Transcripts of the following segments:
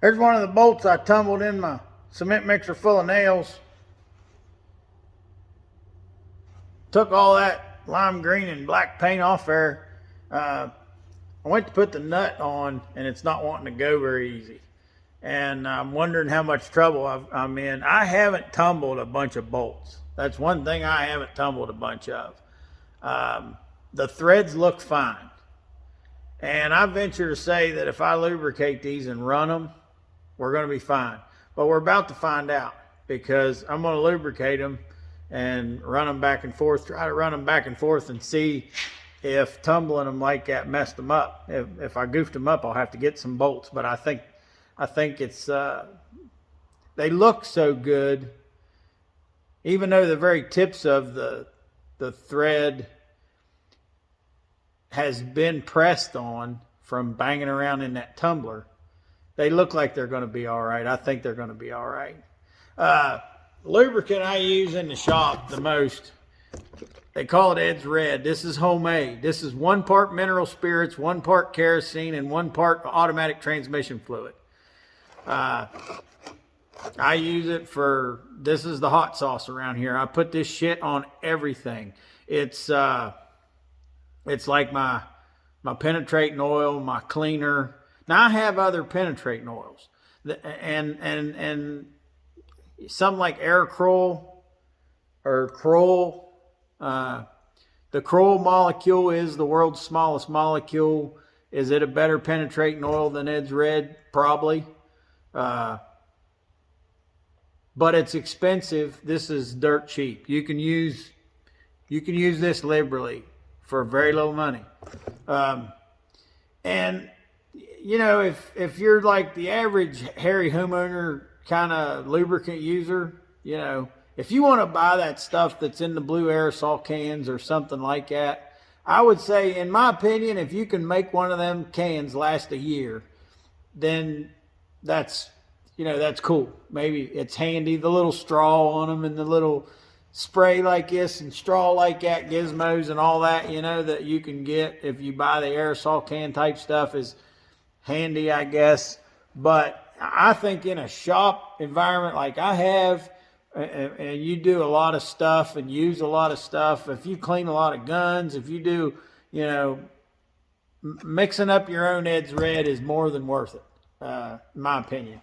There's one of the bolts I tumbled in my cement mixer full of nails. Took all that lime green and black paint off there. I went to put the nut on and it's not wanting to go very easy. And I'm wondering how much trouble I'm in. I haven't tumbled a bunch of bolts. That's one thing I haven't tumbled a bunch of. The threads look fine. And I venture to say that if I lubricate these and run them, we're going to be fine. But we're about to find out, because I'm going to lubricate them and run them back and forth, try to run them back and forth and see if tumbling them like that messed them up. If I goofed them up, I'll have to get some bolts. But I think it's, they look so good, even though the very tips of the thread has been pressed on from banging around in that tumbler. They look like they're going to be all right. I think they're going to be all right. Lubricant I use in the shop the most, they call it Ed's Red. This is homemade. This is 1 part mineral spirits, 1 part kerosene, and 1 part automatic transmission fluid. I use it for, this is the hot sauce around here. I put this shit on everything. It's like my penetrating oil, my cleaner. Now I have other penetrating oils, and some like Air Kroll or Kroll. The Kroll molecule is the world's smallest molecule. Is it a better penetrating oil than Ed's Red? Probably. But it's expensive. This is dirt cheap. You can use this liberally for very little money. And you know, if you're like the average hairy homeowner kind of lubricant user, you know, if you want to buy that stuff that's in the blue aerosol cans or something like that, I would say, in my opinion, if you can make one of them cans last a year, then that's, you know, that's cool. Maybe it's handy, the little straw on them and the little spray like this and straw like that, gizmos and all that, you know, that you can get if you buy the aerosol can type stuff is handy, I guess. But I think in a shop environment like I have, and you do a lot of stuff and use a lot of stuff, if you clean a lot of guns, if you do, you know, mixing up your own Ed's Red is more than worth it, in my opinion.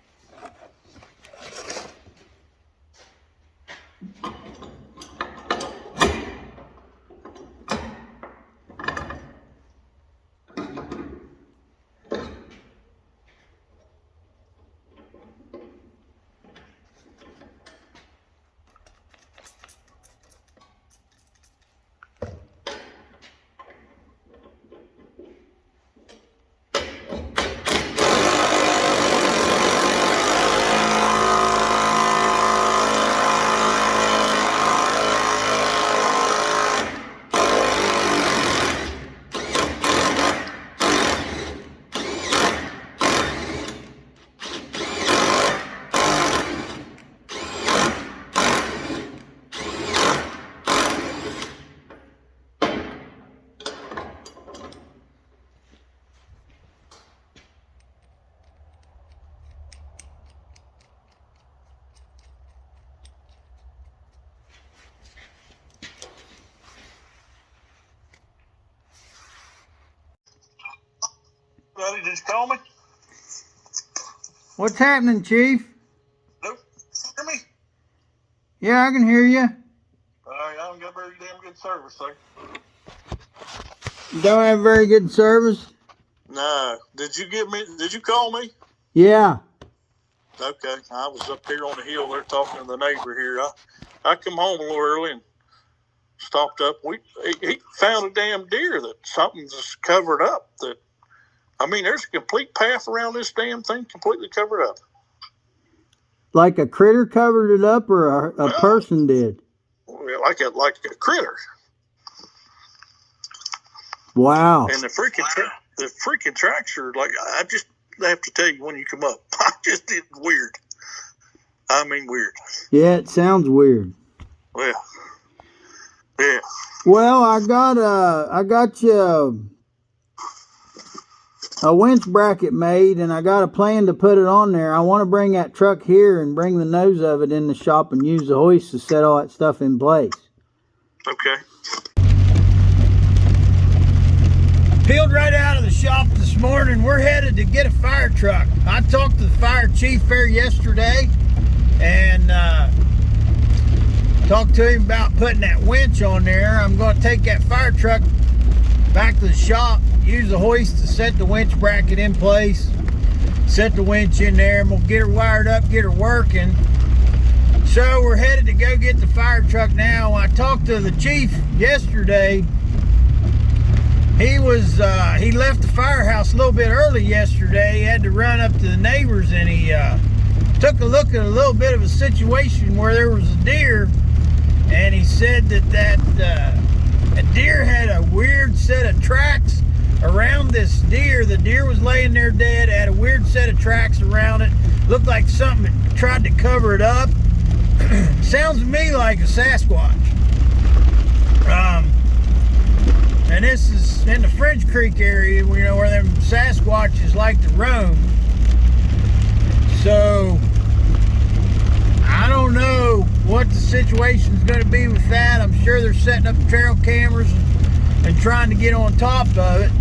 Buddy, did you call me? What's happening, Chief? Nope. Hear me? Yeah, I can hear you. All right, I don't got very damn good service, sir. You don't have very good service? No. Did you call me? Yeah. Okay. I was up here on the hill there talking to the neighbor here. I come home a little early and stopped up. He found a damn deer that something's covered up. I mean, there's a complete path around this damn thing completely covered up. Like a critter covered it up, or a person did? Like a critter. Wow. And the freaking tracks are like, I just have to tell you when you come up. I just did weird. I mean weird. Yeah, it sounds weird. Well, yeah. Well, I got you a winch bracket made, and I got a plan to put it on there. I want to bring that truck here and bring the nose of it in the shop and use the hoist to set all that stuff in place. Okay. Peeled right out of the shop this morning. We're headed to get a fire truck. I talked to the fire chief there yesterday and talked to him about putting that winch on there. I'm going to take that fire truck back to the shop, use the hoist to set the winch bracket in place, set the winch in there, and we'll get her wired up, get her working. So we're headed to go get the fire truck now. When I talked to the chief yesterday, he left the firehouse a little bit early yesterday. He had to run up to the neighbors, and he took a look at a little bit of a situation where there was a deer, and he said that deer had a weird set of tracks around this deer. The deer was laying there dead, had a weird set of tracks around it. Looked like something had tried to cover it up. Sounds to me like a Sasquatch. And this is in the French Creek area, you know, where them Sasquatches like to roam. So I don't know what the situation's going to be with that. I'm sure they're setting up trail cameras and trying to get on top of it.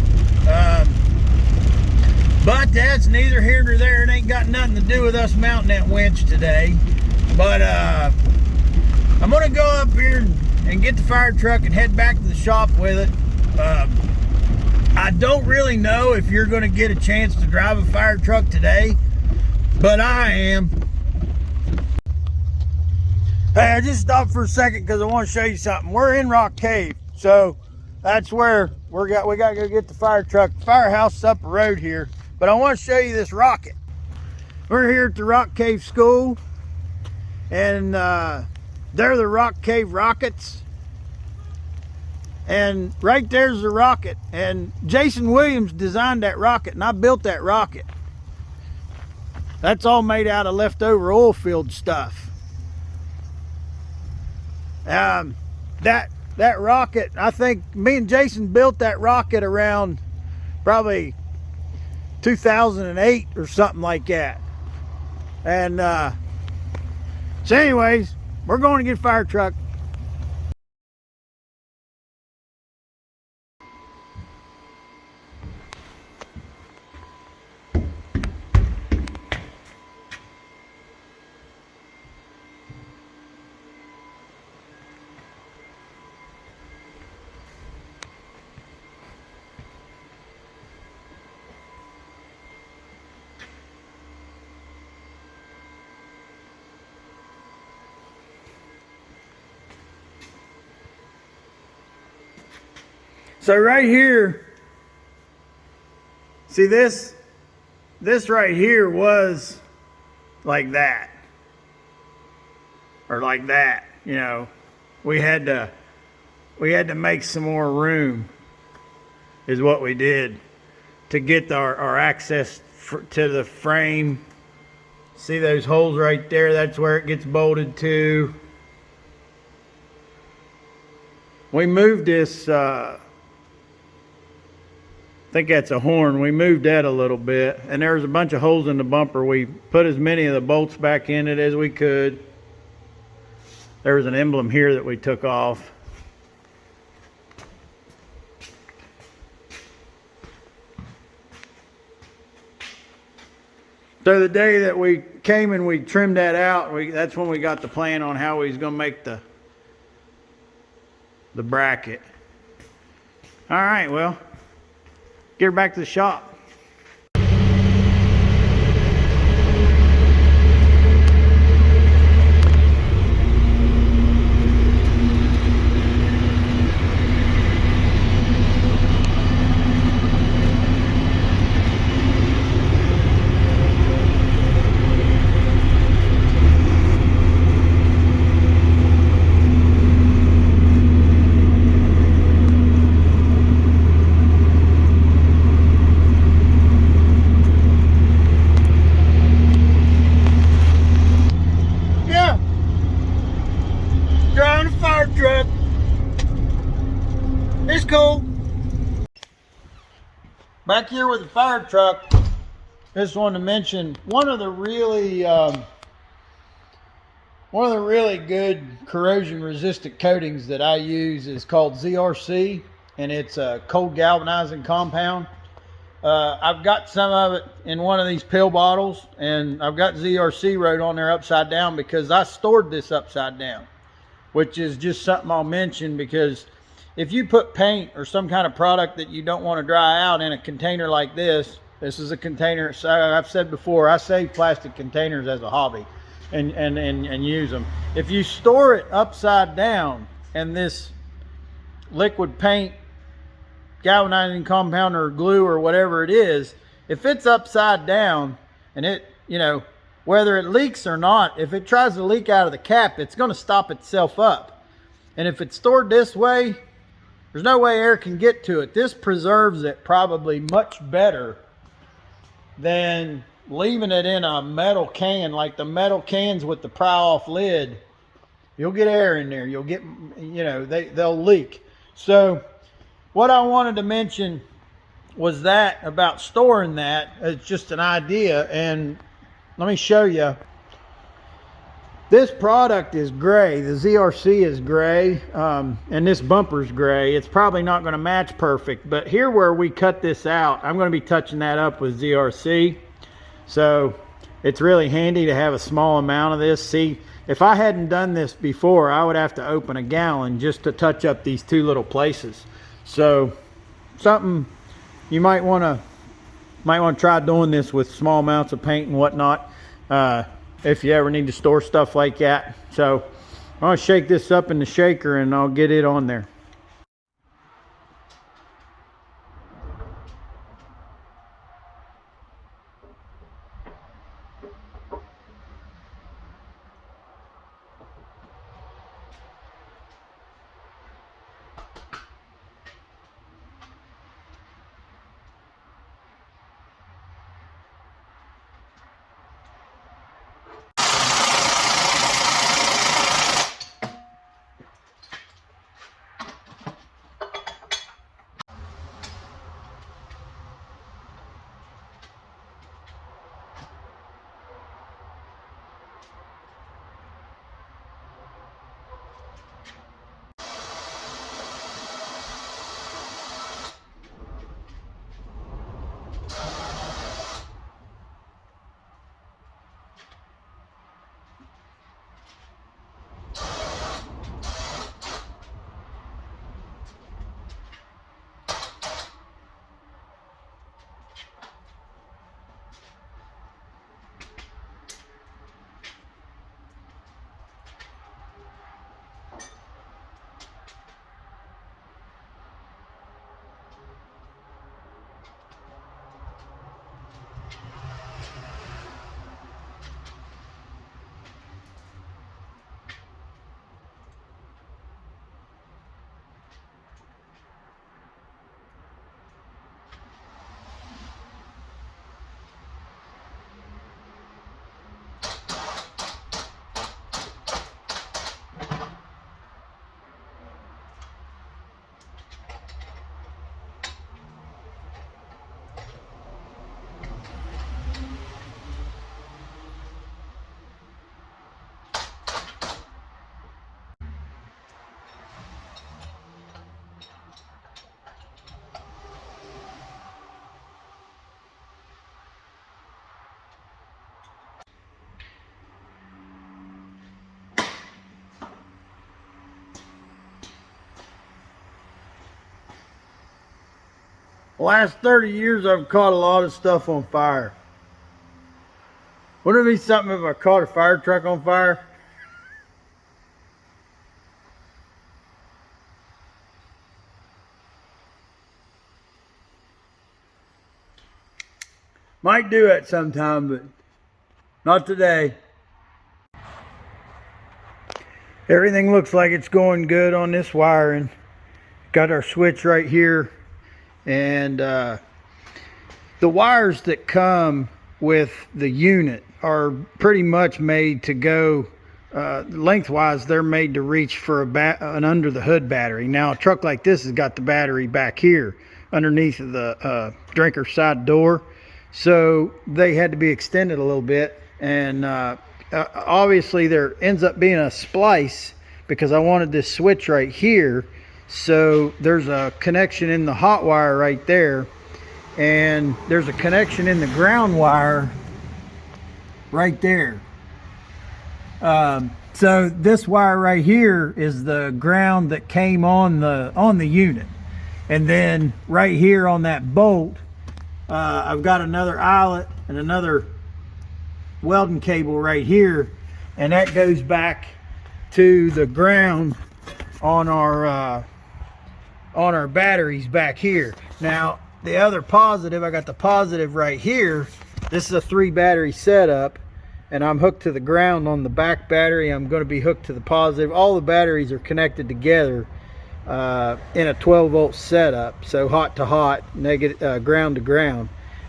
But that's neither here nor there. It ain't got nothing to do with us mounting that winch today. But I'm going to go up here and get the fire truck and head back to the shop with it. I don't really know if you're going to get a chance to drive a fire truck today, but I am. Hey, I just stopped for a second because I want to show you something. We're in Rock Cave, so that's where we got to go get the fire truck. The firehouse is up the road here, but I want to show you this rocket. We're here at the Rock Cave School, and they're the Rock Cave Rockets. And right there's the rocket. And Jason Williams designed that rocket, and I built that rocket. That's all made out of leftover oil field stuff. That rocket, I think me and Jason built that rocket around probably 2008 or something like that. And so anyways, we're going to get a fire truck. So right here, see this right here was like that, or like that, you know. We had to make some more room, is what we did, to get our access to the frame. See those holes right there? That's where it gets bolted to. We moved this, I think that's a horn. We moved that a little bit, and there was a bunch of holes in the bumper. We put as many of the bolts back in it as we could. There was an emblem here that we took off. So the day that we came and we trimmed that out, that's when we got the plan on how we was going to make the bracket. All right, well, get her back to the shop. back here with the Firetruck, just wanted to mention one of the really good corrosion resistant coatings that I use is called ZRC, and it's a cold galvanizing compound. I've got some of it in one of these pill bottles, and I've got ZRC wrote on there upside down because I stored this upside down, which is just something I'll mention, because if you put paint or some kind of product that you don't want to dry out in a container like this is a container. So I've said before, I save plastic containers as a hobby and use them. If you store it upside down and this liquid paint, galvanizing compound or glue or whatever it is, if it's upside down and it, whether it leaks or not, if it tries to leak out of the cap, it's going to stop itself up. And if it's stored this way, there's no way air can get to it. This preserves it probably much better than leaving it in a metal can, like the metal cans with the pry off lid. You'll get air in there. You'll get, they'll leak. So what I wanted to mention was that about storing that. It's just an idea, and let me show you. This product is gray. The ZRC is gray, and this bumper's gray. It's probably not going to match perfect, but here where we cut this out, I'm going to be touching that up with ZRC. So it's really handy to have a small amount of this. See, if I hadn't done this before, I would have to open a gallon just to touch up these two little places. So something you might want to try doing this with small amounts of paint and whatnot, if you ever need to store stuff like that. So I'm going to shake this up in the shaker and I'll get it on there. The last 30 years, I've caught a lot of stuff on fire. Wouldn't it be something if I caught a fire truck on fire? Might do it sometime, but not today. Everything looks like it's going good on this wiring. Got our switch right here. And the wires that come with the unit are pretty much made to go lengthwise. They're made to reach for an under the hood battery. Now a truck like this has got the battery back here underneath the drinker side door, so they had to be extended a little bit. And obviously there ends up being a splice because I wanted this switch right here. So there's a connection in the hot wire right there, and there's a connection in the ground wire right there. So this wire right here is the ground that came on the unit, and then right here on that bolt, I've got another eyelet and another welding cable right here, and that goes back to the ground on our batteries back here. Now the other positive, I got the positive right here. This is a 3 battery setup, and I'm hooked to the ground on the back battery. I'm going to be hooked to the positive. All the batteries are connected together in a 12 volt setup, so hot to hot, negative, ground to ground.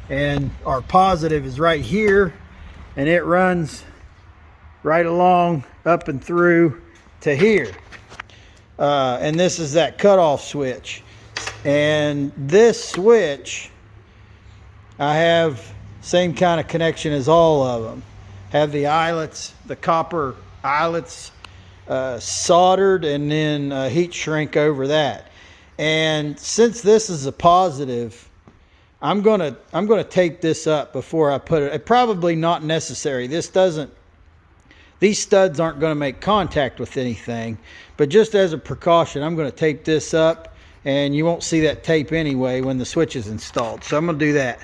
And our positive is right here, and it runs right along up and through to here. And this is that cutoff switch. And this switch, I have same kind of connection as all of them. Have the eyelets, the copper eyelets, soldered, and then heat shrink over that. And since this is a positive, I'm gonna tape this up before I put it. Probably not necessary. These studs aren't going to make contact with anything, but just as a precaution, I'm going to tape this up, and you won't see that tape anyway when the switch is installed. So I'm going to do that.